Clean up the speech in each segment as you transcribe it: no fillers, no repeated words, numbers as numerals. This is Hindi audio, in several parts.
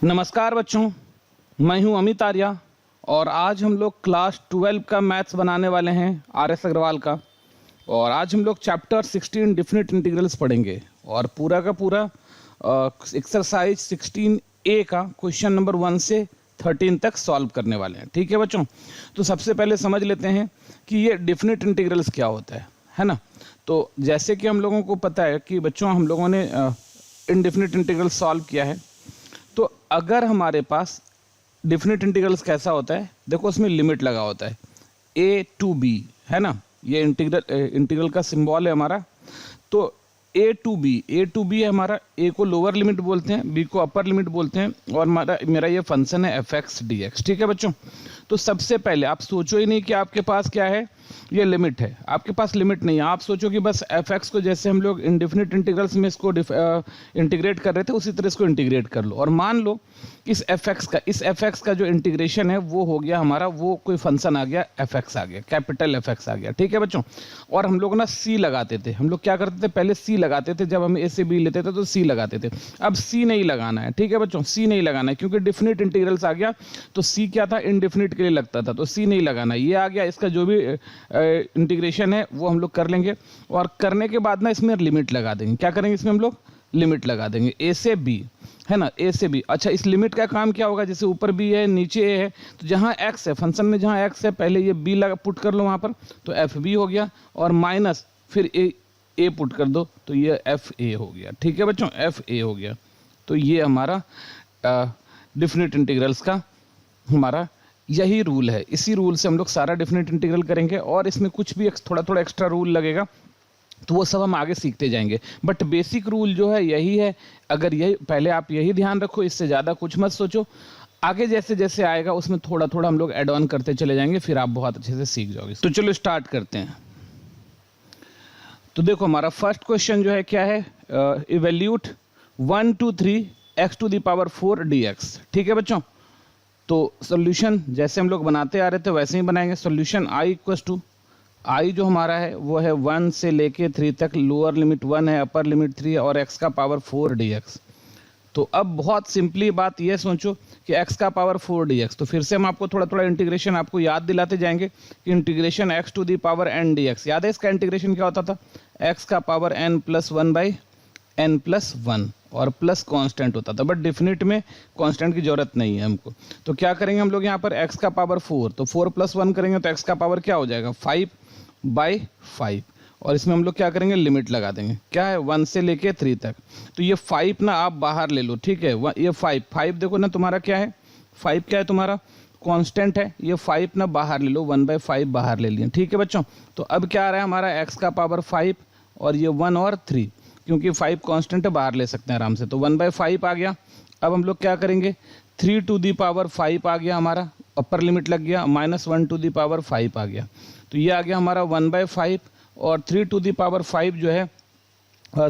नमस्कार बच्चों, मैं हूं अमित आर्या और आज हम लोग क्लास 12 का मैथ्स बनाने वाले हैं RS अग्रवाल का। और आज हम लोग चैप्टर 16 डेफिनेट इंटीग्रल्स पढ़ेंगे और पूरा का पूरा एक्सरसाइज 16A का क्वेश्चन नंबर 1 से 13 तक सॉल्व करने वाले हैं। ठीक है बच्चों, तो सबसे पहले समझ लेते हैं कि ये डेफिनेट इंटीग्रल्स क्या होता है ना। तो जैसे कि हम लोगों को पता है कि बच्चों हम लोगों ने इनडेफिनेट इंटीग्रल सॉल्व किया है। तो अगर हमारे पास डेफिनेट इंटीग्रल्स कैसा होता है, देखो उसमें लिमिट लगा होता है a टू b, है ना। ये इंटीग्रल का सिंबल है हमारा। तो a टू b है हमारा। a को लोअर लिमिट बोलते हैं, b को अपर लिमिट बोलते हैं और मेरा ये फंक्शन है f(x) dx। ठीक है बच्चों, तो सबसे पहले आप सोचो ही नहीं कि आपके पास क्या है, ये लिमिट है। आपके पास लिमिट नहीं है। आप सोचो कि बस f(x) को जैसे हम लोग इंडेफिनिट इंटीग्रल्स में इसको इंटीग्रेट कर रहे थे उसी तरह इसको इंटीग्रेट कर लो। और मान लो इस f(x) का जो इंटीग्रेशन है वो हो गया हमारा, वो कोई फंक्शन आ गया f(x) आ गया, कैपिटल f(x) आ गया। ठीक है बच्चों, और हम लोग ना c लगाते थे। हम लोग क्या करते थे, पहले c लगाते थे। जब हम a से b लेते थे तो c लगाते थे। अब c नहीं लगाना है। ठीक है बच्चों, c नहीं लगाना है क्योंकि डेफिनेट इंटीग्रल्स आ गया। तो c क्या था, इनडेफिनिट के लिए लगता था, तो c नहीं लगाना है। ये आ गया, इसका जो भी इंटीग्रेशन है वो हम लोग कर लेंगे। और करने के बाद ना इसमें लिमिट लगा देंगे। क्या करेंगे, इसमें हम लोग लिमिट लगा देंगे a से b, है ना, a से b। अच्छा, इस लिमिट का काम क्या होगा, जैसे ऊपर b है नीचे a है, तो जहाँ x है फंक्शन में, जहाँ x है पहले ये b लगा पुट कर लो वहाँ पर, तो fb हो गया। और माइनस फिर a पुट कर दो तो ये fa हो गया। ठीक है बच्चों, fa हो गया। तो ये हमारा डेफिनेट इंटीग्रल्स का हमारा यही रूल है। इसी रूल से हम लोग सारा डेफिनेट इंटीग्रल करेंगे और इसमें कुछ भी थोड़ा थोड़ा एक्स्ट्रा रूल लगेगा तो वो सब हम आगे सीखते जाएंगे। बट बेसिक रूल जो है यही है। अगर यही पहले आप यही ध्यान रखो, इससे ज़्यादा कुछ मत सोचो। आगे जैसे जैसे आएगा उसमें थोड़ा थोड़ा हम लोग ऐड ऑन करते चले जाएंगे, फिर आप बहुत अच्छे से सीख जाओगे। तो चलो स्टार्ट करते हैं। तो देखो हमारा फर्स्ट क्वेश्चन जो है क्या है, इवैल्यूट 1 2 3 x⁴ dx। ठीक है बच्चों, तो सोल्यूशन जैसे हम लोग बनाते आ रहे थे वैसे ही बनाएंगे। सोल्यूशन i जो हमारा है वो है 1 से लेके 3 तक। लोअर लिमिट 1 है, अपर लिमिट 3 है और x⁴ dx। तो अब बहुत सिंपली बात ये सोचो कि x⁴ dx। तो फिर से हम आपको थोड़ा थोड़ा इंटीग्रेशन आपको याद दिलाते जाएंगे कि इंटीग्रेशन x⁴n dx। याद है इसका इंटीग्रेशन क्या होता था, x⁴n + 1/n + 1 और प्लस कांस्टेंट होता था। बट डेफिनेट में कांस्टेंट की जरूरत नहीं है हमको। तो क्या करेंगे हम लोग यहाँ पर x⁴ तो 4 + 1 करेंगे तो x का पावर क्या हो जाएगा, 5/5। और इसमें हम लोग क्या करेंगे, लिमिट लगा देंगे। क्या है, 1 से लेके 3 तक। तो ये 5 ना आप बाहर ले लो। ठीक है, ये 5 देखो ना तुम्हारा क्या है, 5 क्या है तुम्हारा, कांस्टेंट है। ये 5 ना बाहर ले लो, 1/5 बाहर ले लिए। ठीक है बच्चों, तो अब क्या आ रहा है हमारा x⁴ और ये 1 और 3, क्योंकि 5 कांस्टेंट है बाहर ले सकते हैं आराम से। तो 1/5 आ गया। अब हम लोग क्या करेंगे, 3⁵ आ गया हमारा, अपर लिमिट लग गया, -1⁵ आ गया। तो ये आ गया हमारा 1/5 और 3⁵ जो है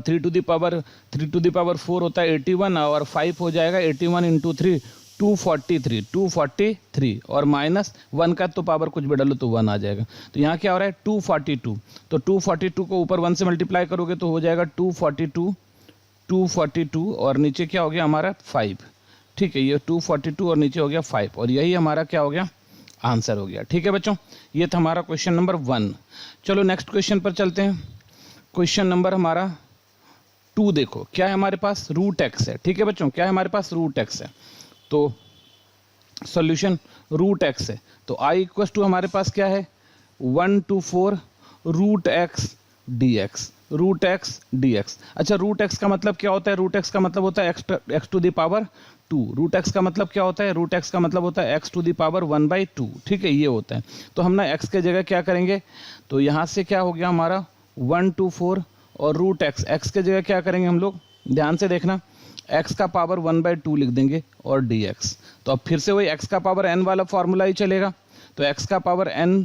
3⁴ होता है 81 और 5 हो जाएगा 81 × 3 243 और -1 का तो पावर कुछ भी डालो तो 1 आ जाएगा। तो यहाँ क्या हो रहा है, 242। तो 242 को ऊपर 1 से मल्टीप्लाई करोगे तो हो जाएगा 242 और नीचे क्या हो गया हमारा 5। ठीक है, ये 242 और नीचे हो गया 5 और यही हमारा क्या हो गया, आंसर हो गया। ठीक है बच्चों, ये था हमारा क्वेश्चन नंबर 1। चलो नेक्स्ट क्वेश्चन पर चलते हैं। क्वेश्चन नंबर हमारा 2 देखो क्या है हमारे पास, √x है। ठीक है बच्चों, क्या है हमारे पास, √x है। तो सॉल्यूशन √x है। तो i = हमारे पास क्या है, 1 to 4 √x dx। अच्छा, √x का मतलब क्या होता है, √x का मतलब होता है x⁴ √x का मतलब क्या होता है, √x का मतलब होता है x⁴ 1/2। ठीक है, ये होता है। तो हम ना x के जगह क्या करेंगे, तो यहाँ से क्या हो गया हमारा 1 to 4 और √x के जगह क्या करेंगे हम लोग, ध्यान से देखना, x⁴ 1/2 लिख देंगे और dx। तो अब फिर से वही x⁴n वाला फॉर्मूला ही चलेगा। तो x⁴n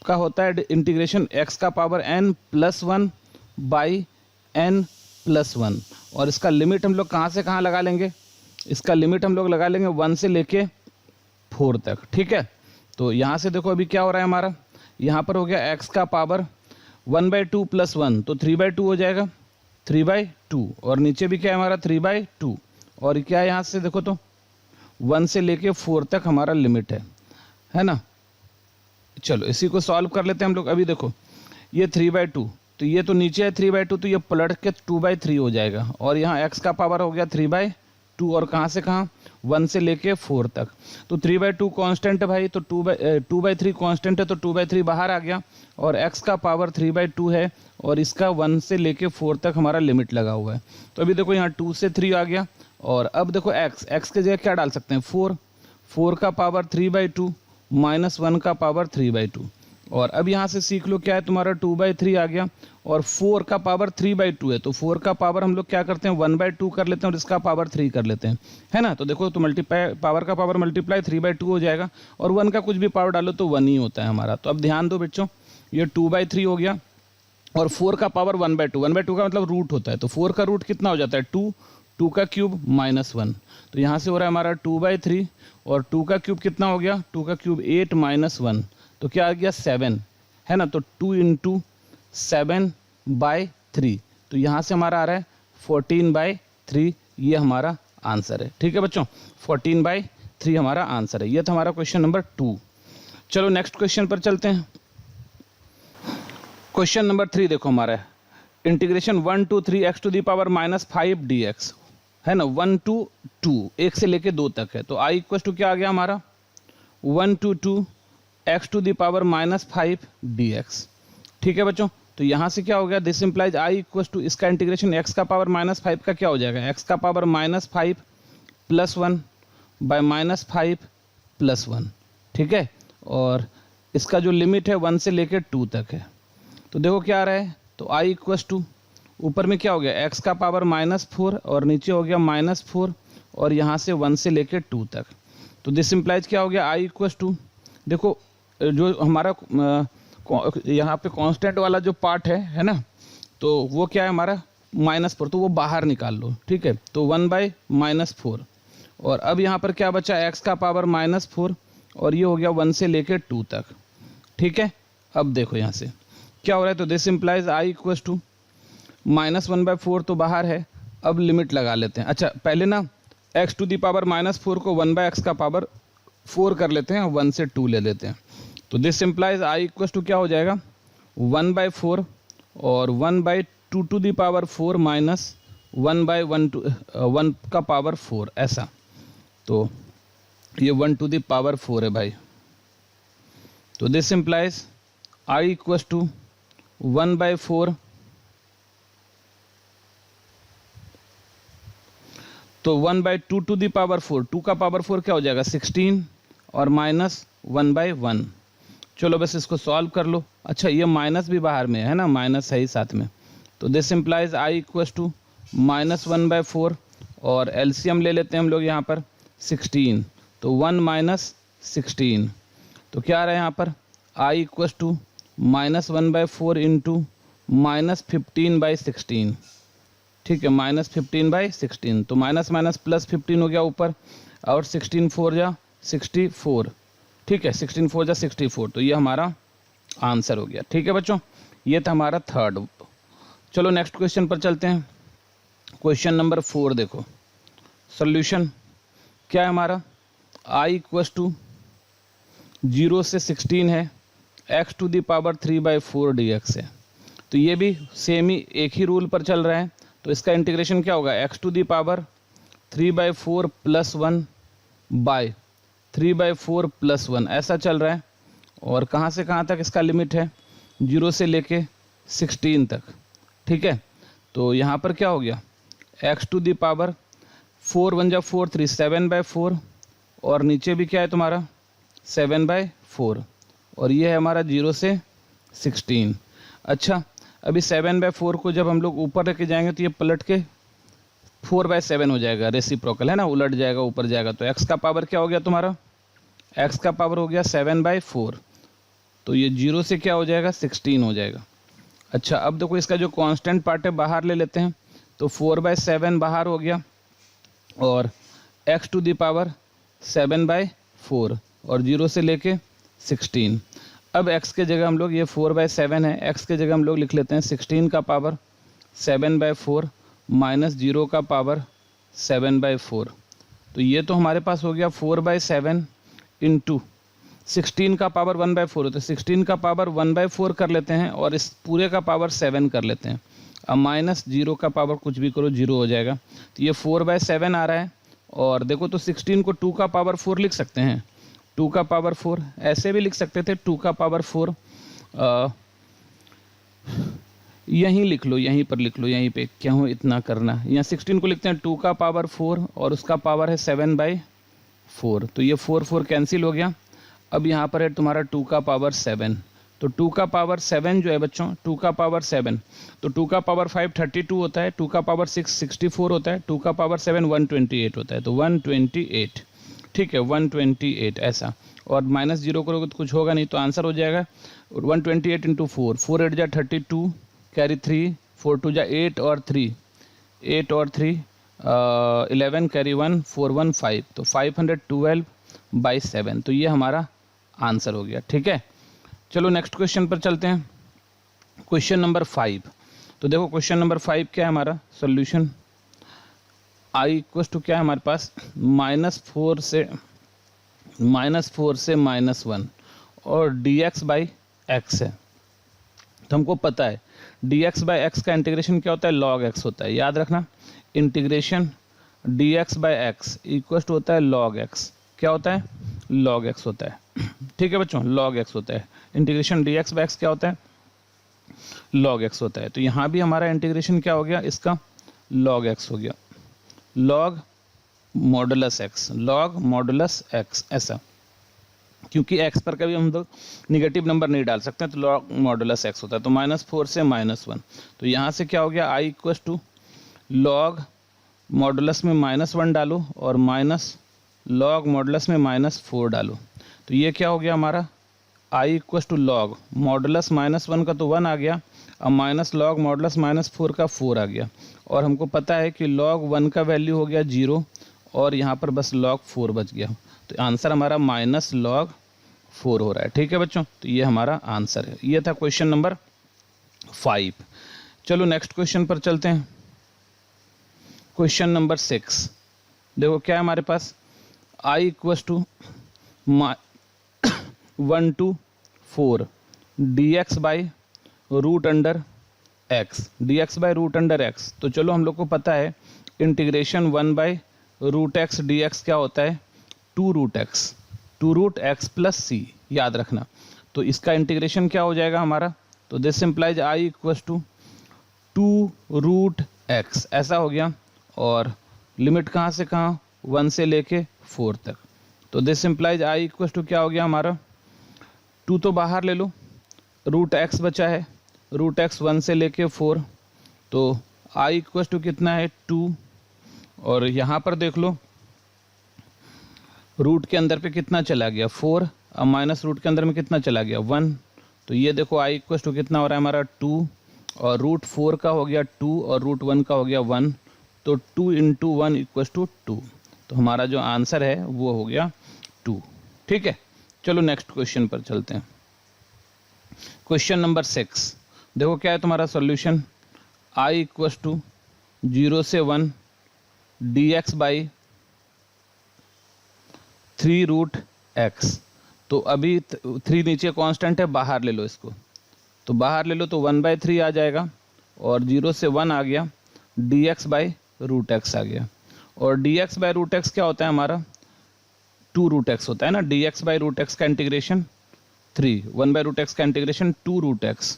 का होता है इंटीग्रेशन x⁴n + 1/n + 1 और इसका लिमिट हम लोग कहाँ से कहाँ लगा लेंगे, इसका लिमिट हम लोग लगा लेंगे 1 से लेके 4 तक। ठीक है, तो यहाँ से देखो अभी क्या हो रहा है हमारा, यहाँ पर हो गया x⁴ 1/2 + 1 तो 3/2 हो जाएगा, 3/2 और नीचे भी क्या है हमारा 3/2 और क्या है यहाँ से देखो तो 1 से लेके 4 तक हमारा लिमिट है ना। चलो इसी को सॉल्व कर लेते हैं हम लोग। अभी देखो ये 3/2, तो ये तो नीचे है 3/2, तो ये पलट के 2/3 हो जाएगा। और यहाँ x का पावर हो गया 3/2, और कहाँ से कहाँ 1 से लेके 4 तक। तो 3/2 कांस्टेंट है भाई, तो 2/3 कांस्टेंट है, तो 2/3 बाहर आ गया। और x का पावर 3/2 है, और इसका 1 से लेके 4 तक हमारा लिमिट लगा हुआ है। तो अभी देखो यहाँ 2 से 3 आ गया। और अब देखो x के जगह क्या डाल सकते हैं 4 का पावर 3/2 माइनस 1 का पावर 3/2। और अब यहाँ से सीख लो क्या है तुम्हारा 2/3 आ गया, और 4 का पावर 3/2 है, तो 4 का पावर हम लोग क्या करते हैं 1/2 कर लेते हैं, और इसका पावर 3 कर लेते हैं, है ना। तो देखो तो मल्टीप्लाई, पावर का पावर मल्टीप्लाई 3/2 हो जाएगा, और 1 का कुछ भी पावर डालो तो 1 ही होता है हमारा। तो अब ध्यान दो बच्चों, ये 2/3 हो गया, और 4 का पावर 1/2, 1/2 का मतलब रूट होता है, तो 4 का रूट कितना हो जाता है 2 का क्यूब माइनस 1। तो यहाँ से हो रहा है हमारा 2/3, और 2 का क्यूब कितना हो गया 2 का क्यूब 8 माइनस 1, तो क्या आ गया 7, है ना। तो 2 × 7/3, तो यहाँ से हमारा आ रहा है 14/3, ये हमारा आंसर है। ठीक है बच्चों, 14/3 हमारा आंसर है। ये था हमारा क्वेश्चन नंबर 2। चलो नेक्स्ट क्वेश्चन पर चलते हैं। क्वेश्चन नंबर 3 देखो हमारा है integration 1 to 3 x to the power -5 dx, है ना। 1 to 2, 1 से लेके 2 तक है, तो i इक्वल टू क्या आ गया हमारा 1 to 2 x to the power -5 dx। ठीक है बच्चों, तो यहाँ से क्या हो गया this implies i equal to, इसका इंटीग्रेशन x का पावर -5 का क्या हो जाएगा x का पावर -5 + 1 बाय -5 + 1। ठीक है, और इसका जो लिमिट है 1 से लेके 2 तक है। तो देखो क्या आ रहा है, तो i इक्वल टू ऊपर में क्या हो गया x का पावर -4, और नीचे हो गया -4, और यहाँ से 1 से लेके 2 तक। तो दिस इम्प्लाइज क्या हो गया i इक्वल टू, देखो जो हमारा यहाँ पे कांस्टेंट वाला जो पार्ट है ना, तो वो क्या है हमारा -4, तो वो बाहर निकाल लो। ठीक है, तो 1/-4, और अब यहाँ पर क्या बचा x का पावर -4, और ये हो गया 1 से लेके 2 तक। ठीक है, अब देखो यहाँ से क्या हो रहा है, तो this implies i equal to -1/4 तो बाहर है। अब लिमिट लगा लेते हैं। अच्छा पहले ना x टू दी पावर -4 को 1/x का पावर 4 कर लेते हैं, और 1 से 2 ले लेते हैं। तो this implies i equal to क्या हो जाएगा 1/4, और 1/2 टू दी पावर 4 माइनस 1 का पावर 4, ऐसा। तो ये 1 टू दी पावर 4 है भाई। तो this implies i equal to 1/4, तो 1/2 टू दी पावर 4, 2 का पावर 4 क्या हो जाएगा 16, और माइनस 1/1। चलो बस इसको सॉल्व कर लो। अच्छा ये माइनस भी बाहर में है ना, माइनस है ही साथ में। तो this implies i equal to -1/4, और एलसीएम ले लेते हैं हम लोग यहाँ पर 16, तो 1 - 16, तो क्या आ रहा है यहाँ पर i इक्वल टू -1/4 इंटू -15/16। ठीक है, -15/16, तो माइनस माइनस प्लस 15 हो गया ऊपर, और 16 4 जा 64। ठीक है, 16 4 जा 64, तो ये हमारा आंसर हो गया। ठीक है बच्चों, ये था हमारा थर्ड। चलो नेक्स्ट क्वेश्चन पर चलते हैं। क्वेश्चन नंबर 4 देखो, सॉल्यूशन क्या है हमारा, i इक्वल टू 0 से 16 है, x to the power 3/4 dx है। तो ये भी सेम ही एक ही रूल पर चल रहा है। तो इसका इंटीग्रेशन क्या होगा x to the power 3/4 + 1 by 3/4 + 1, ऐसा चल रहा है। और कहाँ से कहाँ तक इसका लिमिट है 0 से लेके 16 तक। ठीक है, तो यहाँ पर क्या हो गया x टू दी पावर 4 1 जा 4 3 7/4, और नीचे भी क्या है तुम्हारा 7/4, और ये है हमारा 0 से 16। अच्छा अभी 7/4 को जब हम लोग ऊपर लेके जाएंगे तो ये पलट के 4/7 हो जाएगा, रेसिप्रोकल है ना, उलट जाएगा ऊपर जाएगा। तो x का पावर क्या हो गया तुम्हारा, x का पावर हो गया 7/4, तो ये 0 से क्या हो जाएगा 16 हो जाएगा। अच्छा अब देखो इसका जो कांस्टेंट पार्ट है बाहर ले लेते हैं, तो 4/7 बाहर हो गया, और x टू दी पावर 7/4, और 0 से लेके 16। अब x के जगह हम लोग, ये 4/7 है, x के जगह हम लोग लिख लेते हैं 16 का पावर 7/4 माइनस 0 का पावर 7/4। तो ये तो हमारे पास हो गया 4/7 इंटू 16 का पावर 1/4 होता है, 16 का पावर 1/4 कर लेते हैं और इस पूरे का पावर 7 कर लेते हैं। अब माइनस 0 का पावर कुछ भी करो 0 हो जाएगा। तो ये 4/7 आ रहा है। और देखो तो 16 को 2 का पावर 4 लिख सकते हैं, 2 का पावर 4 ऐसे भी लिख सकते थे, 2 का पावर 4 यहीं लिख लो, यहीं पर लिख लो, यहीं पे क्यों इतना करना। यहाँ 16 को लिखते हैं 2 का पावर 4 और उसका पावर है 7/4। तो ये 4 कैंसिल हो गया। अब यहाँ पर है तुम्हारा 2 का पावर 7। तो 2 का पावर 7 जो है बच्चों, 2 का पावर 7, तो 2 का पावर 5 32 होता है, 2 का पावर 6 64 होता है, 2 का पावर 7 128 होता है। तो 128, ठीक है, 128 ऐसा। और माइनस 0 करोगे तो कुछ होगा नहीं, तो आंसर हो जाएगा 128 इंटू 4, 4 8 जा 32, कैरी 3, 4 2 जा 8 और 3, 8 और 3 11, कैरी 1, 4 1 5। तो 512/7। तो ये हमारा आंसर हो गया। ठीक है, चलो नेक्स्ट क्वेश्चन पर चलते हैं। Question number 5। तो देखो क्वेश्चन नंबर 5 क्या है हमारा सॉल्यूशन। आई इक्वल टू क्या है हमारे पास, -4 से -1 और dx/x है। तो हमको पता है dx/x का इंटीग्रेशन क्या होता है, log x होता है। याद रखना, इंटीग्रेशन dx/x इक्वल टू होता है log x। क्या होता है, log x होता है। ठीक है बच्चों, log x होता है। इंटीग्रेशन dx/x क्या होता है, log x होता है। तो यहाँ भी हमारा इंटीग्रेशन क्या हो गया, इसका log x हो गया, log modulus x, log modulus x ऐसा। क्योंकि x पर कभी हम लोग निगेटिव नंबर नहीं डाल सकते, तो log मॉडुलस x होता है। तो -4 से -1। तो यहाँ से क्या हो गया, i equal to log modulus में -1 डालो और माइनस log मॉडुलस में -4 डालो। तो ये क्या हो गया हमारा, i equal to log modulus -1 का तो 1 आ गया, अब माइनस log मॉडुलस -4 का 4 आ गया। और हमको पता है कि log 1 का वैल्यू हो गया 0 और यहाँ पर बस log 4 बच गया। तो आंसर हमारा -log 4 हो रहा है। ठीक है बच्चों, तो ये हमारा आंसर है। ये था क्वेश्चन नंबर 5। चलो नेक्स्ट क्वेश्चन पर चलते हैं। Question number 6। देखो क्या है हमारे पास, i equal to 1 to 4 dx/√x, dx/√x। तो चलो हम लोग को पता है इंटीग्रेशन 1/√x dx क्या होता है, 2√x, 2√x + c। याद रखना, तो इसका इंटीग्रेशन क्या हो जाएगा हमारा, तो this implies i equal to 2√x ऐसा हो गया। और लिमिट कहाँ से कहाँ, 1 से लेके 4 तक। तो this implies i equal to क्या हो गया हमारा, 2 तो बाहर ले लो, √x बचा है, √x 1 से लेके 4। तो i इक्वल टू कितना है, 2। और यहाँ पर देख लो रूट के अंदर पे कितना चला गया, 4, अब माइनस रूट के अंदर में कितना चला गया, 1। तो ये देखो i इक्वल टू कितना हो रहा है हमारा 2, और √4 का हो गया 2 और √1 का हो गया 1। तो 2 × 1 इक्वल टू 2। तो हमारा जो आंसर है वो हो गया 2। ठीक है, चलो नेक्स्ट क्वेश्चन पर चलते हैं। Question number 6। देखो क्या है तुम्हारा सॉल्यूशन, i इक्वल टू 0 से 1 dx/3√x। तो अभी 3 नीचे कांस्टेंट है, बाहर ले लो इसको, तो बाहर ले लो तो 1/3 आ जाएगा और 0 से 1 आ गया, dx/√x आ गया। और dx/√x क्या होता है हमारा, 2√x होता है ना। dx/√x का इंटीग्रेशन 3, 1/√x का इंटीग्रेशन 2√x।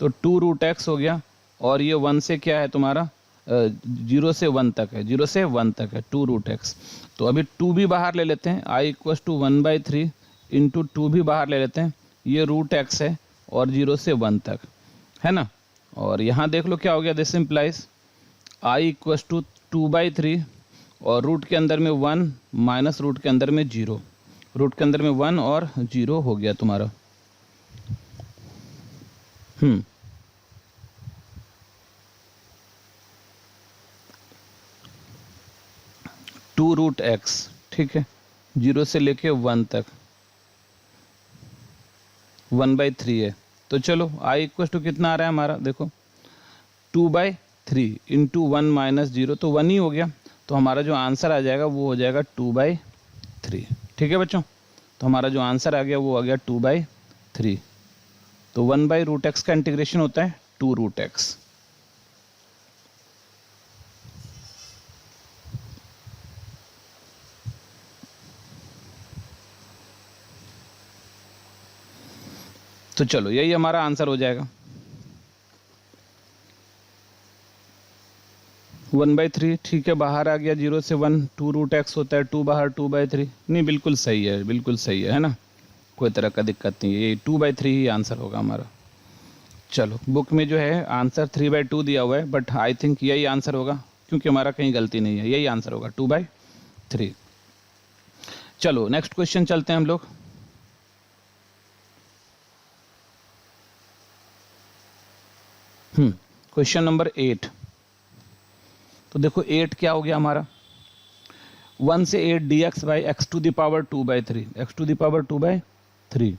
तो 2√x हो गया और ये 1 से क्या है तुम्हारा 0 से 1 तक है, 0 से 1 तक है 2√x। तो अभी 2 भी बाहर ले लेते हैं, i इक्वल टू 1/3 इंटू 2 भी बाहर ले लेते हैं, ये √x है और 0 से 1 तक है ना। और यहाँ देख लो क्या हो गया, this implies i equal to 2/3 और रूट के अंदर में 1 माइनस रूट के अंदर में 0, रूट के अंदर में 1 और 0 हो गया तुम्हारा। 2√x, ठीक है, 0 से लेके 1 तक 1/3 है। तो चलो i इक्वल टू कितना आ रहा है हमारा, देखो 2/3 इंटू 1 माइनस 0, तो 1 ही हो गया। तो हमारा जो आंसर आ जाएगा वो हो जाएगा 2/3। ठीक है बच्चों, तो हमारा जो आंसर आ गया वो आ गया 2/3। तो 1/√x का इंटीग्रेशन होता है 2√x। तो चलो यही हमारा आंसर हो जाएगा 1/3। ठीक है, बाहर आ गया 0 से 1, 2√x होता है, 2 बाहर 2/3। नहीं, बिल्कुल सही है, बिल्कुल सही है ना, कोई तरह का दिक्कत नहीं है, ये 2/3 ही आंसर होगा हमारा। चलो, बुक में जो है आंसर 3/2 दिया हुआ है, बट आई थिंक यही आंसर होगा क्योंकि हमारा कहीं गलती नहीं है, यही आंसर होगा 2/3। चलो नेक्स्ट क्वेश्चन चलते हैं हम लोग। Question number 8। तो देखो 8 क्या हो गया हमारा, 1 से 8 dx by x to the power 2/3, x to the power 2/3।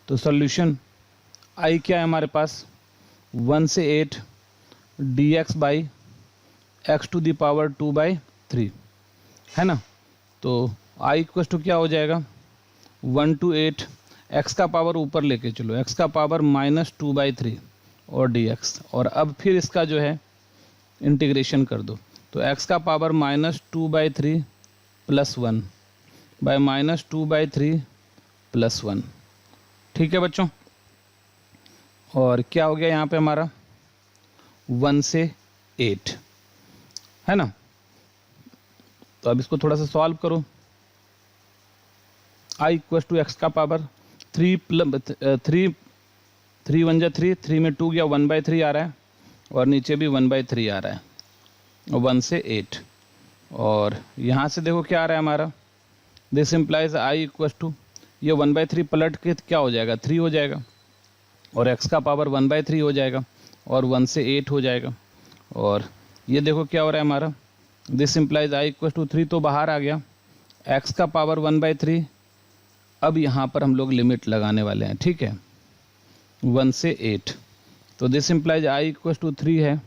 तो सॉल्यूशन आई क्या है हमारे पास, 1 से 8 dx by x to the power 2/3 है ना। तो आई इक्वल टू क्या हो जाएगा, 1 to 8, x का पावर ऊपर लेके चलो, x का पावर -2/3 और dx, और अब फिर इसका जो है इंटीग्रेशन कर दो। तो x का पावर -2/3 + 1 बाय -2/3 + 1। ठीक है बच्चों, और क्या हो गया यहाँ पे हमारा 1 से 8 है ना। तो अब इसको थोड़ा सा सॉल्व करो। i इक्वल टू एक्स का पावर 3 1 जा 3, 3 में 2 गया, 1/3 आ रहा है, और नीचे भी 1/3 आ रहा है, और 1 से 8। और यहाँ से देखो क्या आ रहा है हमारा, this implies i equal to, ये 1/3 पलट के क्या हो जाएगा, 3 हो जाएगा, और x का पावर 1/3 हो जाएगा, और 1 से 8 हो जाएगा। और ये देखो क्या हो रहा है हमारा, this implies i equal to 3 तो बाहर आ गया, x का पावर 1/3। अब यहाँ पर हम लोग लिमिट लगाने वाले हैं, ठीक है, 1 से 8। तो this implies i equal to 3 है,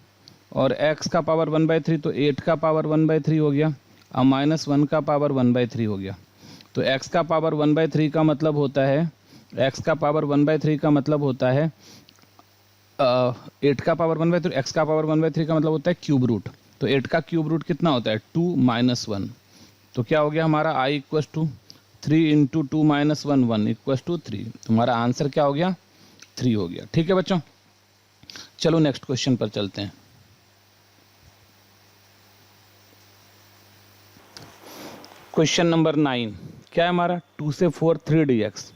और x का पावर 1/3, तो 8 का पावर 1/3 हो गया, और -1 का पावर 1/3 हो गया। तो x का पावर 1/3 का मतलब होता है, x का पावर 1/3 का मतलब होता है 8 का पावर 1/3, x का पावर 1/3 का मतलब होता है क्यूब रूट। तो 8 का क्यूब रूट कितना होता है, 2 - 1। तो क्या हो गया हमारा i equal to 3 × 2 - 1, 1 equal to 3। तुम्हारा आंसर क्या हो गया, 3 हो गया। ठीक है बच्चों, चलो नेक्स्ट क्वेश्चन पर चलते हैं। क्वेश्चन नंबर 9 क्या है हमारा, 2 से 4 3 dx।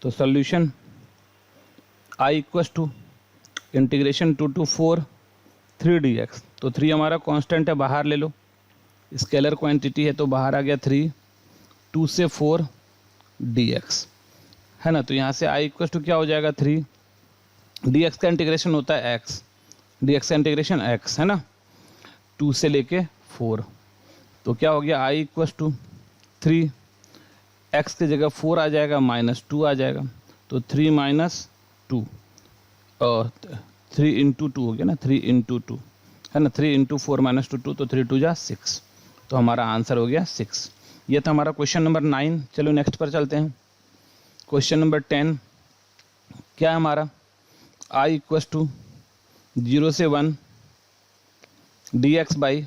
तो solution i equal to integration 2 to 4 3 dx। तो 3 हमारा कांस्टेंट है, बाहर ले लो, स्केलर क्वांटिटी है, तो बाहर आ गया 3, 2 से 4 dx है ना। तो यहाँ से i इक्वल टू क्या हो जाएगा, 3, dx का इंटीग्रेशन होता है x, dx का इंटीग्रेशन x है ना, 2 से लेके 4। तो क्या हो गया, i इक्वल टू 3, x की जगह 4 आ जाएगा, -2 आ जाएगा, तो 3 - 2, और 3 × 2 हो गया ना, 3 × 2 है ना, 3 × 4 - 2, तो 3 × 2 = 6। तो हमारा आंसर हो गया 6। ये था हमारा क्वेश्चन नंबर 9। चलो नेक्स्ट पर चलते हैं। क्वेश्चन नंबर 10 क्या है हमारा, i इक्वल टू 0 से 1 dx by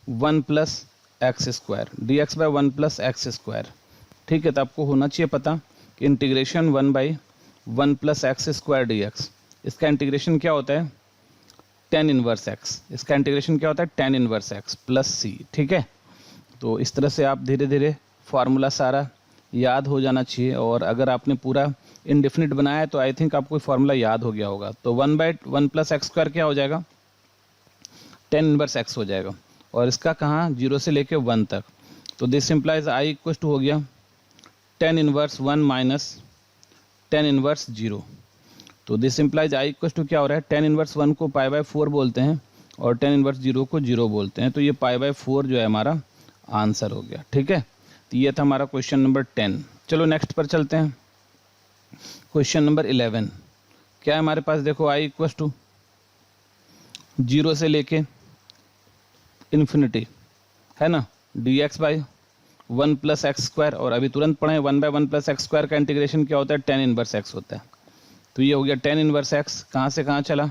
1 + x², dx by 1 + x²। ठीक है, तो आपको होना चाहिए पता कि इंटीग्रेशन 1/1 + x² dx, इसका इंटीग्रेशन क्या होता है, tan इनवर्स x। इसका इंटीग्रेशन क्या होता है, tan इनवर्स x + c। ठीक है, तो इस तरह से आप धीरे धीरे फार्मूला सारा याद हो जाना चाहिए, और अगर आपने पूरा इनडेफिनिट बनाया है तो आई थिंक आपको फार्मूला याद हो गया होगा। तो 1/1 + x² क्या हो जाएगा, tan इनवर्स x हो जाएगा, और इसका कहाँ, 0 से लेके 1 तक। तो this implies i equal to हो गया tan इनवर्स 1 - tan इनवर्स 0। तो this implies i equal to क्या हो रहा है, tan इनवर्स 1 को π/4 बोलते हैं, और tan इनवर्स 0 को 0 बोलते हैं, तो ये π/4 जो है हमारा आंसर हो गया। ठीक है, तो ये था हमारा क्वेश्चन नंबर 10। चलो नेक्स्ट पर चलते हैं। क्वेश्चन नंबर 11 क्या है हमारे पास, देखो i इक्वल टू 0 से लेके इन्फिनिटी है ना, D X by 1 plus x square, और अभी तुरंत पढ़ें 1 बाई 1 प्लस एक्स स्क्वायर का इंटीग्रेशन क्या होता है, टेन इनवर्स एक्स होता है। तो ये हो गया टेन इनवर्स एक्स, कहाँ से कहाँ चला,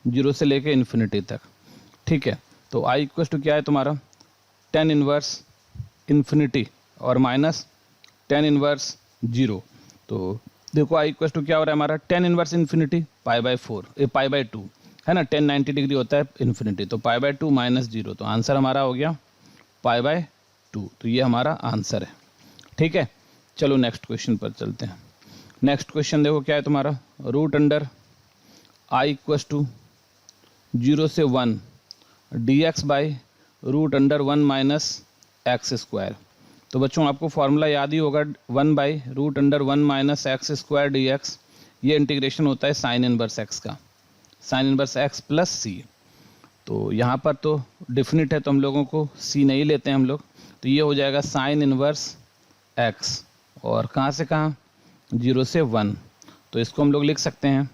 0 से लेके इन्फिनिटी तक। ठीक है, तो आई इक्वल टू क्या है तुम्हारा, टेन इनवर्स इन्फिनिटी और माइनस टेन इनवर्स 0। तो देखो आई इक्वल टू क्या हो रहा है हमारा, tan inverse infinity pi by 4 pi by 2 है ना, 10 90 डिग्री होता है इन्फिनिटी, तो पाई बाई 2 माइनस 0, तो आंसर हमारा हो गया पाई बाई 2। तो ये हमारा आंसर है। ठीक है, चलो नेक्स्ट क्वेश्चन पर चलते हैं। नेक्स्ट क्वेश्चन देखो क्या है तुम्हारा, root under I equal to 0 से 1 D X by root under 1 minus X square. तो बच्चों आपको फॉर्मूला याद ही होगा, 1 by root under 1 minus X square D X, ये इंटीग्रेशन होता है साइन इनवर्स एक्स का, sine inverse X plus C. तो यहाँ पर तो डिफिनिट है तो हम लोगों को सी नहीं लेते हैं हम लोग, तो ये हो जाएगा साइन इनवर्स एक्स, और कहाँ से कहाँ, 0 से 1। तो इसको हम लोग लिख सकते हैं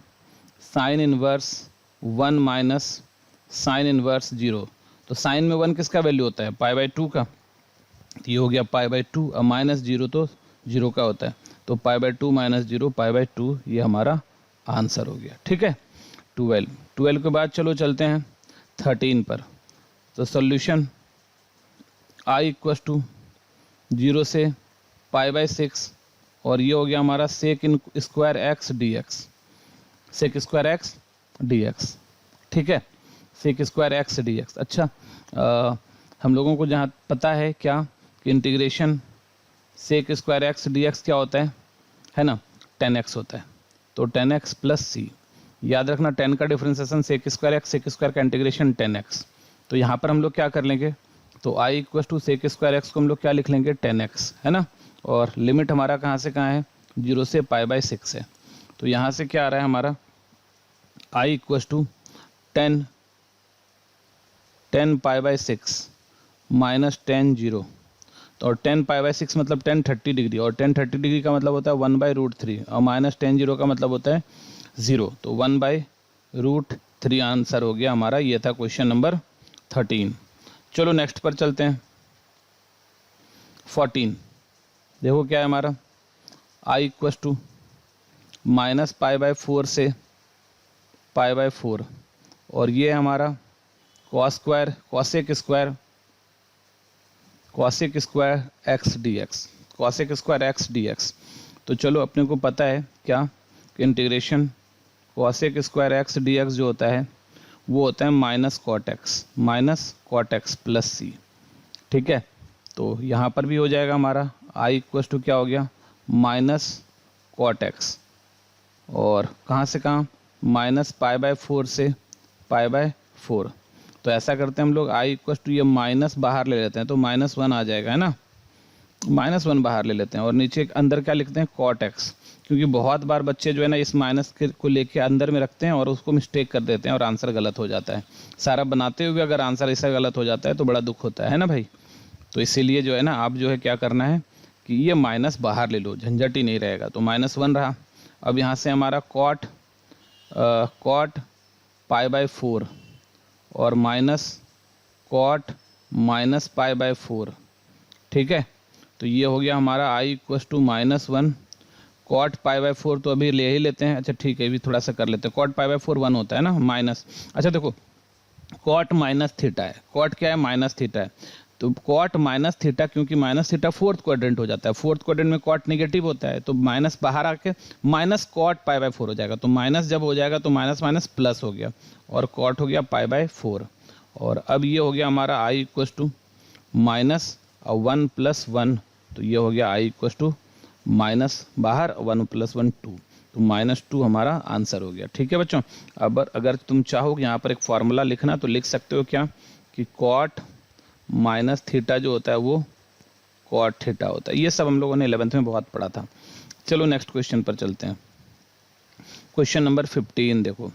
sine inverse 1 minus sine inverse 0। तो साइन में 1 किसका वैल्यू होता है, पाई बाई 2 का, तो ये हो गया पाई बाई 2, और माइनस 0 तो 0 का होता है, तो पाई बाई 2 माइनस 0 पाई बाई 2, ये हमारा आंसर हो गया। ठीक है, 12 के बाद चलो चलते हैं 13 पर। तो सॉल्यूशन आई इक्वल टू 0 से पाई बाई 6, और ये हो गया हमारा sec in square x D x, sec square x D x. ठीक है, sec square x D x. अच्छा, हम लोगों को जहाँ पता है क्या कि integration sec square x D x क्या होता है ना, 10x होता है, तो 10x प्लस सी। याद रखना 10 का डिफ्रेंसिएशन सेक स्क्वायर का इंटीग्रेशन 10x। तो यहाँ पर हम लोग क्या कर लेंगे, तो I equal to sec square x को हम लोग क्या लिख लेंगे, 10x, है ना, और लिमिट हमारा कहाँ से कहाँ है, 0 से पाई बाई 6 है। तो यहाँ से क्या आ रहा है हमारा, I equal to 10 pi by 6 minus 10 0, तो और 10 पाई बाई 6 मतलब 10 30 डिग्री, और 10 30 डिग्री का मतलब होता है 1 बाई रूट 3, और माइनस 10 0 का मतलब होता है 0, तो 1 बाई रूट 3 आंसर हो गया हमारा। ये था क्वेश्चन नंबर 13। चलो नेक्स्ट पर चलते हैं 14। देखो क्या है हमारा, I equal to minus pi by 4 से पाई बाई 4, और ये हमारा cos square x D x, cosec square x D x. तो चलो अपने को पता है क्या कि integration cosec square x D x जो होता है वो होता है minus cot x plus c. ठीक है, तो यहाँ पर भी हो जाएगा हमारा आई इक्वल टू क्या हो गया, माइनस कॉट एक्स, और कहाँ से कहाँ, माइनस पाई बाई 4 से पाई बाई 4। तो ऐसा करते हैं हम लोग, आई इक्वल टू ये माइनस बाहर ले लेते हैं, तो -1 आ जाएगा, है ना, -1 बाहर ले लेते हैं, और नीचे अंदर क्या लिखते हैं, कॉट एक्स, क्योंकि बहुत बार बच्चे जो है ना इस माइनस को लेके अंदर में रखते हैं और उसको मिस्टेक कर देते हैं और आंसर गलत हो जाता है। सारा बनाते हुए अगर आंसर ऐसा गलत हो जाता है तो बड़ा दुख होता है ना भाई। तो इसीलिए जो है ना आप जो है क्या करना है कि ये माइनस बाहर ले लो, झंझट ही नहीं रहेगा। तो -1 रहा। अब यहाँ से हमारा कॉट पाई बाई 4 और minus cot minus pi by 4। ठीक है, तो ये हो गया हमारा I equal to -1 cot pi by 4, तो अभी ले ही लेते हैं। अच्छा ठीक है, अभी थोड़ा सा कर लेते हैं। कॉट पाई बाई 4 1 होता है ना, माइनस, अच्छा देखो कॉट माइनस थीटा है, कॉट क्या है, माइनस थीटा है, तो कॉट माइनस थीटा, क्योंकि माइनस थीटा फोर्थ क्वाड्रेंट हो जाता है, फोर्थ क्वाड्रेंट में कॉट नेगेटिव होता है, तो माइनस बाहर आके माइनस कॉट पाई बाई 4 हो जाएगा। तो माइनस जब हो जाएगा तो माइनस माइनस प्लस हो गया और कॉट हो गया पाई बाई 4। और अब ये हो गया हमारा आई इक्वल टू माइनस 1 + 1, तो ये हो गया आई इक्वल टू माइनस बाहर 1 + 1 2, तो -2 हमारा आंसर हो गया। ठीक है बच्चों, अब अगर तुम चाहो कि यहाँ पर एक फार्मूला लिखना तो लिख सकते हो क्या कि कॉट माइनस थीटा जो होता है वो कॉट थीटा होता है। ये सब हम लोगों ने 11th में बहुत पढ़ा था। चलो नेक्स्ट क्वेश्चन पर चलते हैं। क्वेश्चन नंबर 15 देखो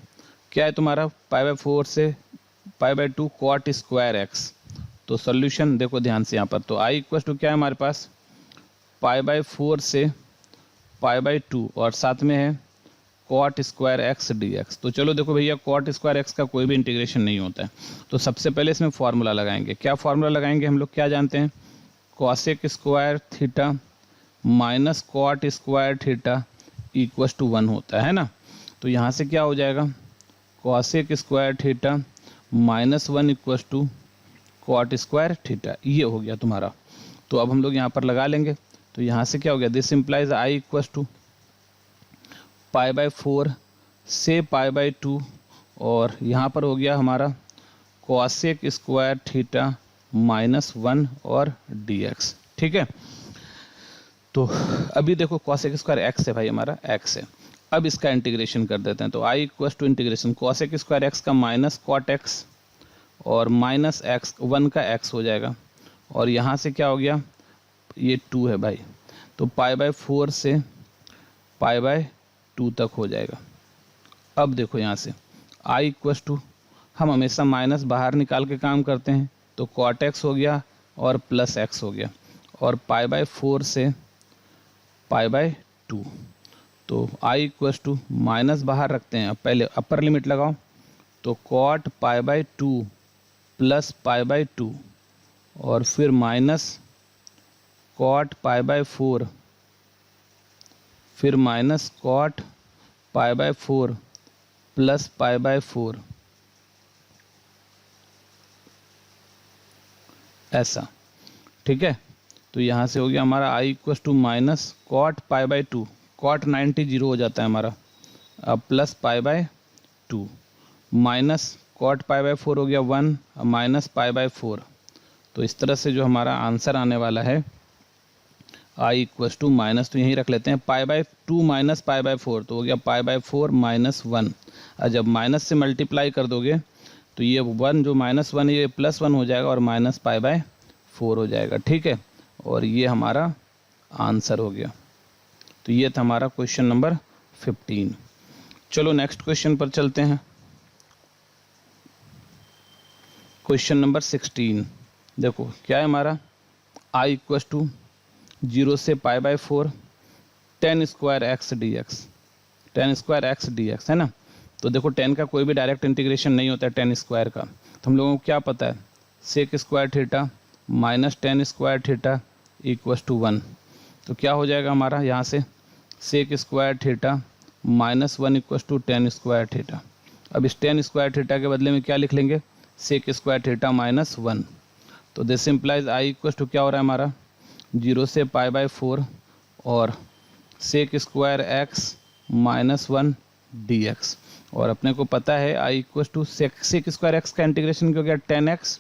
क्या है तुम्हारा, पाई बाई 4 से pi by 2 cot square X. तो सोल्यूशन देखो ध्यान से यहाँ पर, तो आई इक्वल टू क्या है हमारे पास, पाई बाई 4 से पाई बाई 2 और साथ में है cot square x D x. तो चलो देखो भैया, कॉट स्क्वायर एक्स का कोई भी इंटीग्रेशन नहीं होता है, तो सबसे पहले इसमें फॉर्मूला लगाएंगे। क्या फॉर्मूला लगाएंगे, हम लोग क्या जानते हैं, cosec square theta minus cot square theta equals to 1 होता है ना। तो यहाँ से क्या हो जाएगा, cosec square theta minus 1 equals to cot square theta, ये हो गया तुम्हारा। तो अब हम लोग यहाँ पर लगा लेंगे। तो यहाँ से क्या हो गया, this implies I equals to π/4 से π/2, और यहाँ पर हो गया हमारा कॉसेक स्क्वायर थीटा माइनस 1 और dx। ठीक है, तो अभी देखो कॉसेक स्क्वायर एक्स है भाई, हमारा एक्स है। अब इसका इंटीग्रेशन कर देते हैं। तो I equals to integration cosec square X का माइनस कॉट एक्स और माइनस एक्स 1 का एक्स हो जाएगा, और यहाँ से क्या हो गया, ये 2 है भाई, तो π/4 से π/2 तक हो जाएगा। अब देखो यहाँ से आई इक्वस टू, हम हमेशा माइनस बाहर निकाल के काम करते हैं, तो कॉट एक्स हो गया और प्लस एक्स हो गया, और π/4 से π/2। तो आई इक्वस टू माइनस बाहर रखते हैं, अब पहले अपर लिमिट लगाओ, तो कॉट π/2 प्लस π/2 और फिर माइनस कॉट π/4 फिर माइनस कॉट π/4 प्लस π/4, ऐसा। ठीक है, तो यहाँ से हो गया हमारा I equals to minus cot π/2, cot 90 zero हो जाता है हमारा, अब प्लस π/2 माइनस कॉट π/4 हो गया 1 माइनस π/4। तो इस तरह से जो हमारा आंसर आने वाला है आई इक्वस टू माइनस, तो यहीं रख लेते हैं π/2 माइनस π/4, तो हो गया π/4 माइनस 1। और जब माइनस से मल्टीप्लाई कर दोगे तो ये 1 जो माइनस 1 ये प्लस 1 हो जाएगा और माइनस π/4 हो जाएगा। ठीक है, और ये हमारा आंसर हो गया। तो ये था हमारा क्वेश्चन नंबर 15। चलो नेक्स्ट क्वेश्चन पर चलते हैं। क्वेश्चन नंबर 16 देखो क्या है हमारा, आई इक्वस टू 0 से π/4 10 square x D x, 10 square x D x है ना। तो देखो 10 का कोई भी डायरेक्ट इंटीग्रेशन नहीं होता है 10 स्क्वायर का, तो हम लोगों को क्या पता है, sec square theta minus 10 square theta equals to 1। तो क्या हो जाएगा हमारा, यहाँ से sec square theta minus 1 equals to 10 square theta. अब इस 10 स्क्वायर थीटा के बदले में क्या लिख लेंगे, सेक स्क्वायर थीटा माइनस 1। तो this implies I equals to क्या हो रहा है हमारा, 0 से π/4 और sec square X minus 1 dx। और अपने को पता है I equals to sec square X का इंटीग्रेशन क्या हो गया 10x,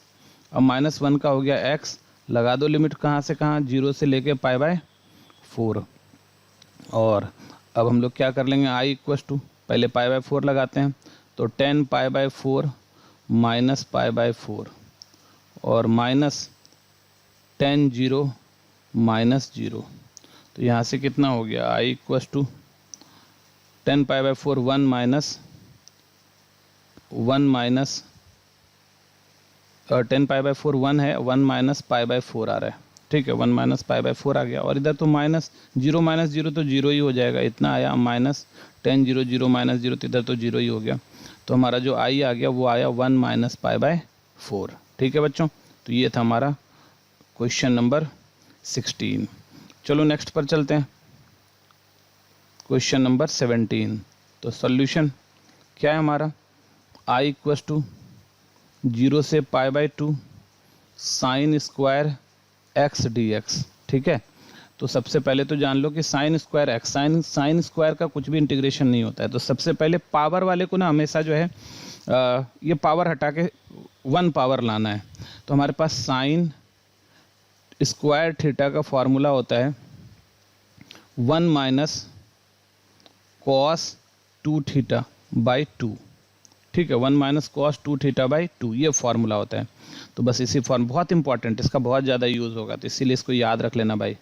अब माइनस 1 का हो गया x, लगा दो लिमिट कहाँ से कहाँ, 0 से लेके π/4। और अब हम लोग क्या कर लेंगे, आई इक्वस टू पहले π/4 लगाते हैं, तो 10 π/4 माइनस π/4 और माइनस 10 0 माइनस 0। तो यहाँ से कितना हो गया, आई इक्वस टू 10 π/4 1 माइनस 10 π/4 1 है, 1 माइनस π/4 आ रहा है। ठीक है, 1 माइनस π/4 आ गया, और इधर तो माइनस 0 तो 0 ही हो जाएगा, इतना आया माइनस 10 0 0 माइनस 0, तो इधर तो 0 ही हो गया। तो हमारा जो आई आ गया वो आया 1 माइनस π/4। ठीक है बच्चों, तो ये था हमारा क्वेश्चन नंबर 16। चलो नेक्स्ट पर चलते हैं, क्वेश्चन नंबर 17। तो सॉल्यूशन क्या है हमारा, आई इक्वस टू 0 से π/2 sine square x D x. ठीक है, तो सबसे पहले तो जान लो कि sine square x, sine square का कुछ भी इंटीग्रेशन नहीं होता है। तो सबसे पहले पावर वाले को ना हमेशा जो है ये पावर हटा के 1 पावर लाना है। तो हमारे पास साइन स्क्वायर थीटा का फॉर्मूला होता है 1 माइनस कॉस 2 थीटा बाई 2। ठीक है, 1 माइनस कॉस 2 थीटा बाई 2 ये फार्मूला होता है। तो बस इसी फॉर्म, बहुत इंपॉर्टेंट, इसका बहुत ज़्यादा यूज़ होगा, तो इसीलिए इसको याद रख लेना भाई।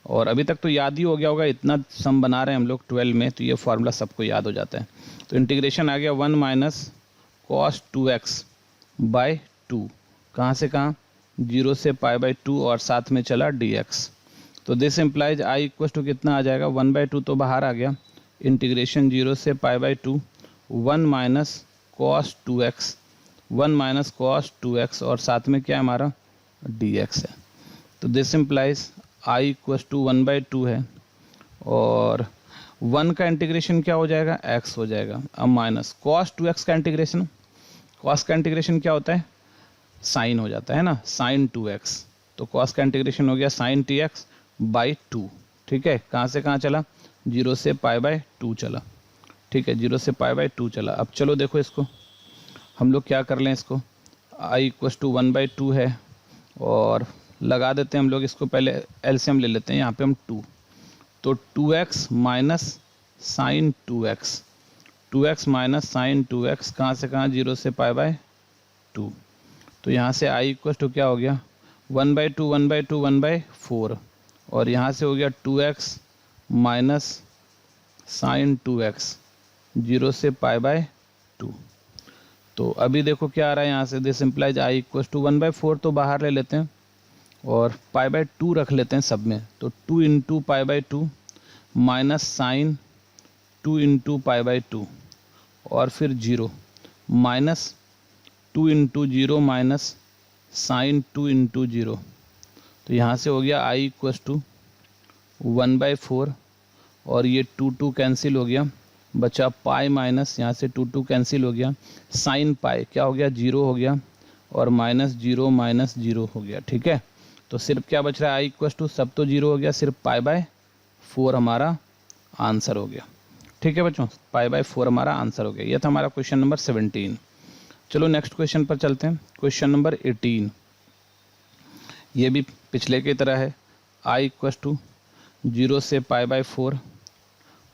और अभी तक तो याद ही हो गया होगा, इतना सम बना रहे हैं हम लोग 12 में, तो ये फार्मूला सबको याद हो जाता है। तो इंटीग्रेशन आ गया 1 माइनस कॉस 2x बाई 2, कहाँ से कहाँ, 0 से π/2 और साथ में चला dx। तो this implies I equals to कितना आ जाएगा, 1/2 तो बाहर आ गया, इंटीग्रेशन 0 से pi by 2 1 minus cos 2x, 1 minus cos 2x और साथ में क्या है हमारा dx है। तो this implies i equals to 1/2 है और 1 का इंटीग्रेशन क्या हो जाएगा x हो जाएगा। अब माइनस कॉस 2x का इंटीग्रेशन, कॉस का इंटीग्रेशन क्या होता है साइन हो जाता है ना, साइन 2x। तो कॉस का इंटीग्रेशन हो गया साइन tx बाई 2। ठीक है, कहाँ से कहाँ चला 0 से पाई बाय 2 चला। ठीक है, 0 से पाई बाय 2 चला। अब चलो देखो इसको हम लोग क्या कर लें, इसको i इक्वस टू 1/2 है और लगा देते हैं हम लोग इसको, पहले एलसीएम ले लेते हैं यहाँ पे हम 2। तो 2x minus sign 2x, 2x minus sign 2x कहाँ से कहाँ 0 से पाई बाय 2। तो यहाँ से i इक्वस टू क्या हो गया 1/2 1/2 1/4 और यहाँ से हो गया 2x माइनस साइन 2x 0 से पाई बाय 2। तो अभी देखो क्या आ रहा है यहाँ से, this implies i equals to 1/4 तो बाहर ले लेते हैं और पाई बाय 2 रख लेते हैं सब में। तो 2 into pi by 2 minus sine 2 into pi by 2 और फिर 0 minus 2 into 0 minus sine 2 into 0। तो यहाँ से हो गया i इक्वस टू 1/4 और ये 2 कैंसिल हो गया, बचा पाई माइनस यहाँ से 2 कैंसिल हो गया, साइन पाई क्या हो गया 0 हो गया और माइनस 0 हो गया। ठीक है, तो सिर्फ क्या बच रहा है i इक्वस टू, सब तो 0 हो गया, सिर्फ पाई बाय 4 हमारा आंसर हो गया। ठीक है बच्चों, पाई बाय 4 हमारा आंसर हो गया। यह था हमारा क्वेश्चन नंबर 17। चलो नेक्स्ट क्वेश्चन पर चलते हैं, क्वेश्चन नंबर 18। ये भी पिछले की तरह है, i इक्वस टू 0 से पाई बाय 4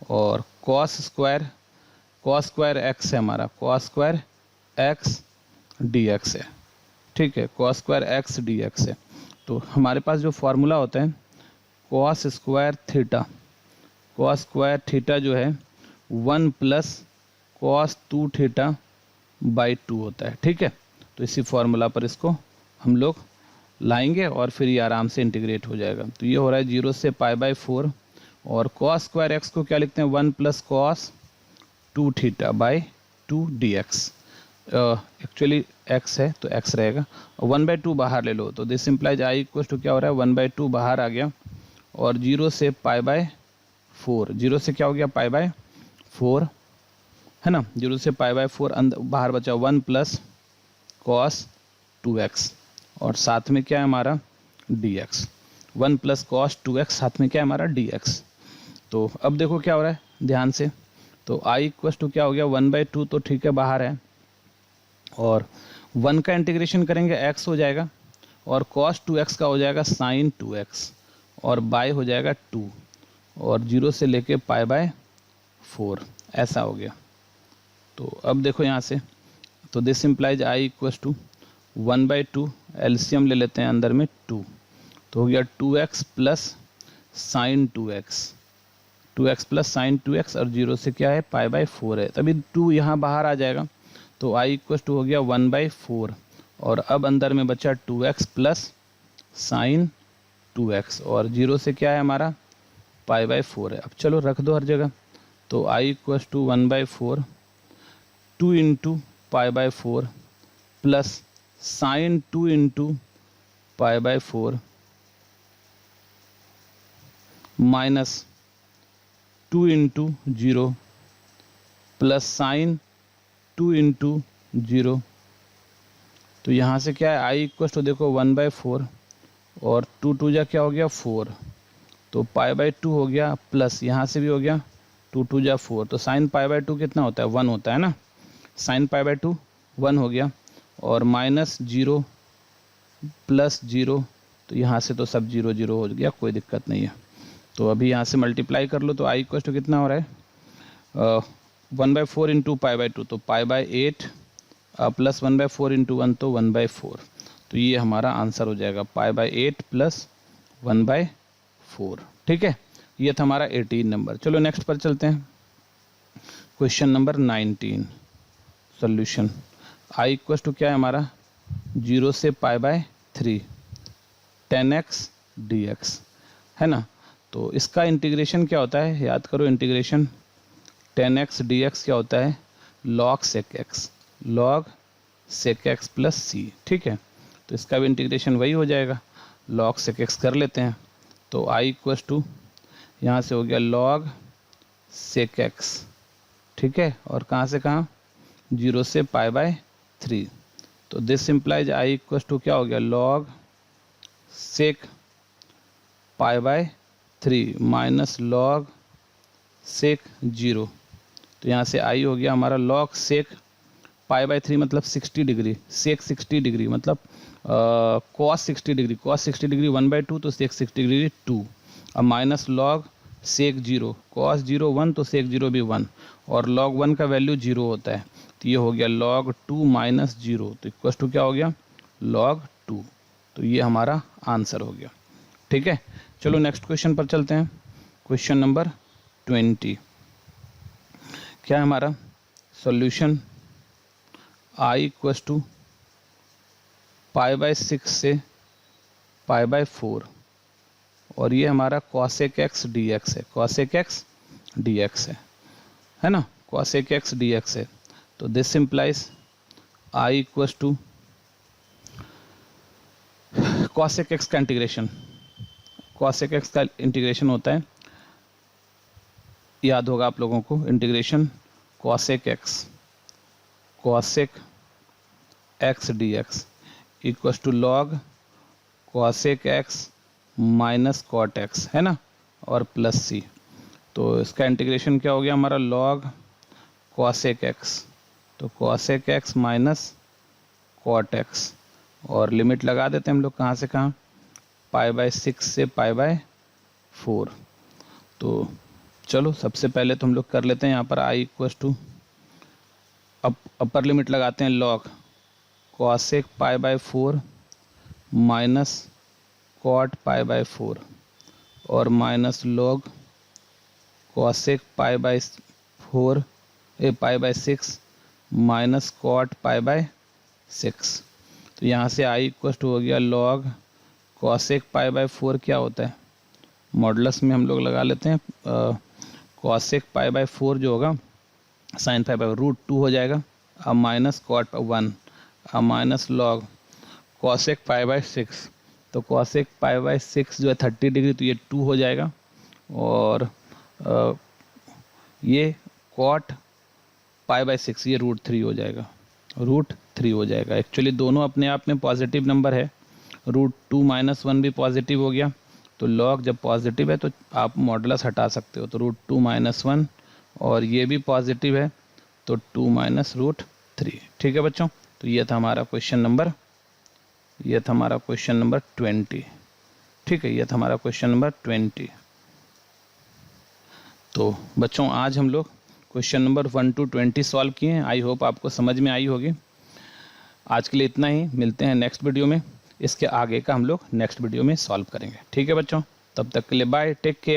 और कॉस स्क्वायर एक्स है हमारा, कॉस स्क्वायर एक्स dx है। ठीक है, कॉस स्क्वायर एक्स dx है। तो हमारे पास जो फॉर्मूला होता है कॉस स्क्वायर थीटा जो है 1 प्लस कॉस 2 थीटा बाई 2 होता है। ठीक है, तो इसी फॉर्मूला पर इसको हम लोग लाएंगे और फिर ये आराम से इंटीग्रेट हो जाएगा। तो ये हो रहा है 0 से पाई बाय 4 और कॉस स्क्वायर एक्स को क्या लिखते हैं 1 plus cos 2 theta by 2 dx। Actually x है तो x रहेगा और 1/2 बाहर ले लो, तो this implies i equal to क्या हो रहा है 1/2 बाहर आ गया और 0 से पाई बाय 4, 0 से क्या हो गया पाई बाय 4 है ना, 0 से पाई बाय 4 अंदर बाहर बचा 1 प्लस कॉस 2x और साथ में क्या है हमारा dx, 1 प्लस कॉस 2x साथ में क्या है हमारा dx। तो अब देखो क्या हो रहा है ध्यान से, तो i इक्वल टू क्या हो गया 1/2 तो ठीक है बाहर है और 1 का इंटीग्रेशन करेंगे x हो जाएगा और cos 2x का हो जाएगा sin 2x और बाय हो जाएगा 2 और 0 से लेके पाई बाय 4 ऐसा हो गया। तो अब देखो यहाँ से, तो this implies i equal to 1/2 LCM ले लेते हैं अंदर में 2, तो हो गया 2x plus sign 2x plus sign 2x और 0 से क्या है पाई बाय 4 है, तभी 2 यहाँ बाहर आ जाएगा। तो i इक्वल टू हो गया 1/4 और अब अंदर में बचा 2x प्लस साइन 2x और 0 से क्या है हमारा पाई बाय 4 है। अब चलो रख दो हर जगह, तो i equal to 1/4 2 into pi by 4 plus sine 2 into pi by 4 minus 2 into 0 plus sine 2 into 0। तो यहाँ से क्या है i इक्वल टू देखो 1/4 और 2 जा क्या हो गया 4, तो पाई बाय 2 हो गया प्लस यहाँ से भी हो गया 2 जा 4, तो साइन पाई बाय 2 कितना होता है 1 होता है ना, साइन पाई बाय 2 1 हो गया और माइनस 0 प्लस 0, तो यहाँ से तो सब 0 0 हो गया, कोई दिक्कत नहीं है। तो अभी यहाँ से मल्टीप्लाई कर लो, तो i इक्वल टू कितना हो रहा है 1/4 इंटू पाई बाय 2 तो पाई बाय 8 प्लस 1/4 इंटू 1 तो 1/4। तो ये हमारा आंसर हो जाएगा पाई बाय 8 प्लस 1/4। ठीक है, ये था हमारा 18 नंबर। चलो नेक्स्ट पर चलते हैं, question number 19 solution. i equal to क्या है हमारा 0 से पाई बाय 3 10x dx है ना। तो इसका इंटीग्रेशन क्या होता है याद करो, इंटीग्रेशन 10x dx क्या होता है, log sec x, log sec x plus c। ठीक है, तो इसका भी इंटीग्रेशन वही हो जाएगा, log sec x कर लेते हैं। तो i इक्वस टू यहाँ से हो गया log sec x। ठीक है, और कहाँ से कहाँ, 0 से π/3। तो this implies i equals to क्या हो गया, log sec π/3 minus log sec 0। तो यहाँ से i हो गया हमारा log sec π/3 मतलब 60 डिग्री, sec 60 डिग्री मतलब cos 60 डिग्री, cos 60 डिग्री 1/2 तो sec 60 डिग्री 2। अब माइनस log sec 0, cos 0 1 तो sec 0 भी 1, और log 1 का वैल्यू 0 होता है, तो ये हो गया log 2 माइनस 0, तो इक्वस टू क्या हो गया, log 2। तो ये हमारा आंसर हो गया। ठीक है, चलो नेक्स्ट क्वेश्चन पर चलते हैं। क्वेश्चन नंबर 20 क्या है हमारा, सॉल्यूशन i इक्वस टू π/6 से π/4, और ये हमारा cosec x dx है, cosec x dx है ना, cosec x dx है। तो this implies i equals to cosec x का इंटीग्रेशन, cosec x का इंटीग्रेशन होता है, याद होगा आप लोगों को, integration cosec x dx equals to log cosec x minus cot x, है ना, और प्लस c। तो इसका इंटीग्रेशन क्या हो गया हमारा, log cosec x, तो cosec x minus cot x, और लिमिट लगा देते हैं हम लोग कहाँ से कहाँ, π/6 से π/4। तो चलो सबसे पहले तो हम लोग कर लेते हैं यहाँ पर i इक्वस टू, अब अपर लिमिट लगाते हैं log cosec π/4 माइनस cot π/4, और minus log cosec π/6 minus cot π/6। तो यहाँ से i इक्वस टू हो गया log cosec π/4 क्या होता है, मॉडुलस में हम लोग लगा लेते हैं, cosec π/4 जो होगा sin π/4 √2 हो जाएगा, अब माइनस cot 1, अब माइनस log cosec π/6, तो cosec π/6 जो है 30 डिग्री, तो ये 2 हो जाएगा, और ये cot π/6 ये √3 हो जाएगा, √3 हो जाएगा। एक्चुअली दोनों अपने आप में पॉजिटिव नंबर है, √2 - 1 भी पॉजिटिव हो गया, तो log जब पॉजिटिव है तो आप मॉडुलस हटा सकते हो, तो √2 - 1, और ये भी पॉजिटिव है तो 2 - √3। ठीक है बच्चों, तो ये था हमारा क्वेश्चन नंबर 20। ठीक है, ये था हमारा क्वेश्चन नंबर 20। तो बच्चों आज हम लोग क्वेश्चन नंबर 1 to 20 सॉल्व किए हैं। आई होप आपको समझ में आई होगी। आज के लिए इतना ही, मिलते हैं नेक्स्ट वीडियो में। इसके आगे का हम लोग नेक्स्ट वीडियो में सॉल्व करेंगे। ठीक है बच्चों, तब तक के लिए बाय, टेक केयर।